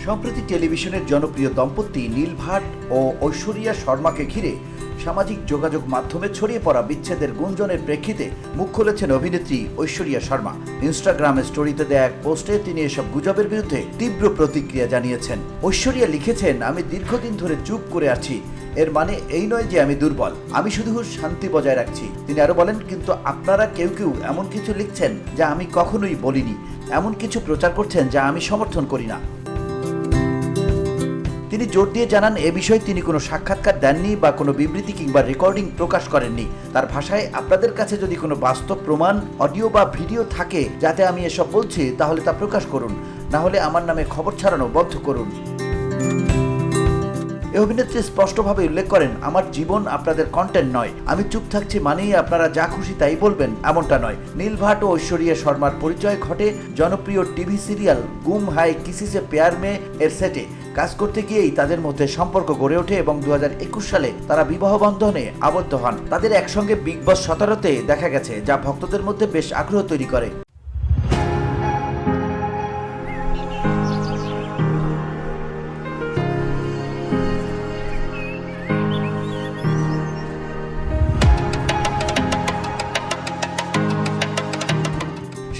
সম্প্রতি টেলিভিশনের জনপ্রিয় দম্পতি নীল ভাট ও ঐশ্বরিয়া শর্মাকে ঘিরে সামাজিক যোগাযোগ মাধ্যমে ছড়িয়ে পড়া বিচ্ছেদের গুঞ্জনের প্রেক্ষিতে মুখ খুলেছেন অভিনেত্রী ঐশ্বরিয়া শর্মা। ইনস্টাগ্রামে স্টোরিতে দেয়া এক পোস্টে তিনি এসব গুজবের বিরুদ্ধে তীব্র প্রতিক্রিয়া জানিয়েছেন। ঐশ্বরিয়া লিখেছেন, আমি দীর্ঘদিন ধরে চুপ করে আছি, এর মানে এই নয় যে আমি দুর্বল, আমি শুধু শান্তি বজায় রাখছি। তিনি আরো বলেন, কিন্তু আপনারা কেউ কেউ এমন কিছু লিখছেন যা আমি কখনোই বলিনি, এমন কিছু প্রচার করছেন যা আমি সমর্থন করি না। তিনি জোর দিয়ে জানান, এ বিষয়ে তিনি কোনো সাক্ষাৎকার দেননি বা কোনো বিবৃতি কিংবা রেকর্ডিং প্রকাশ করেননি। তার ভাষায়, আপনাদের কাছে যদি কোনো বাস্তব প্রমাণ, অডিও বা ভিডিও থাকে যাতে আমি এসব বলছি, তাহলে তা প্রকাশ করুন, না হলে আমার নামে খবর ছড়ানো বন্ধ করুন। এই অভিনেত্রী স্পষ্টভাবে উল্লেখ করেন, আমার জীবন আপনাদের কন্টেন্ট নয়, আমি চুপ থাকছি মানেই আপনারা যা খুশি তাই বলবেন এমনটা নয়। নীল ভাট ও ঐশ্বরিয়া শর্মার পরিচয় ঘটে জনপ্রিয় টিভি সিরিয়াল গুম হাই কিসি সে প্যার মে এর সেটে। কাজ করতে গিয়েই তাদের মধ্যে সম্পর্ক গড়ে ওঠে এবং 2021 সালে তারা বিবাহ বন্ধনে আবদ্ধ হন। তাদের একসঙ্গে বিগ বস 17-তে দেখা গেছে, যা ভক্তদের মধ্যে বেশ আগ্রহ তৈরি করে।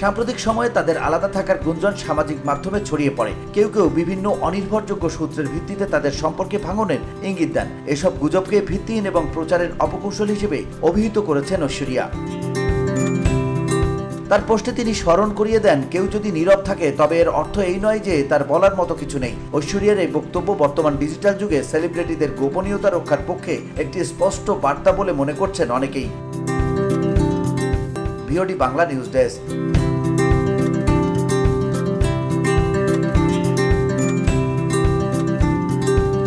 সাম্প্রতিক সময়ে তাদের আলাদা থাকার গুঞ্জন সামাজিক মাধ্যমে ছড়িয়ে পড়ে। কেউ কেউ বিভিন্ন অনির্ভরযোগ্য সূত্রের ভিত্তিতে তাদের সম্পর্কে ভাঙনের ইঙ্গিত দেন। এসব গুজবকে ভিত্তিহীন এবং প্রচারের অপকৌশল হিসেবে অভিহিত করেছেন ঐশ্বরিয়া। তার পোস্টে তিনি স্মরণ করিয়ে দেন, কেউ যদি নীরব থাকে তবে এর অর্থ এই নয় যে তার বলার মতো কিছু নেই। ঐশ্বরিয়ার এই বক্তব্য বর্তমান ডিজিটাল যুগে সেলিব্রিটিদের গোপনীয়তা রক্ষার পক্ষে একটি স্পষ্ট বার্তা বলে মনে করছেন অনেকেই। VOD Bangla news desk.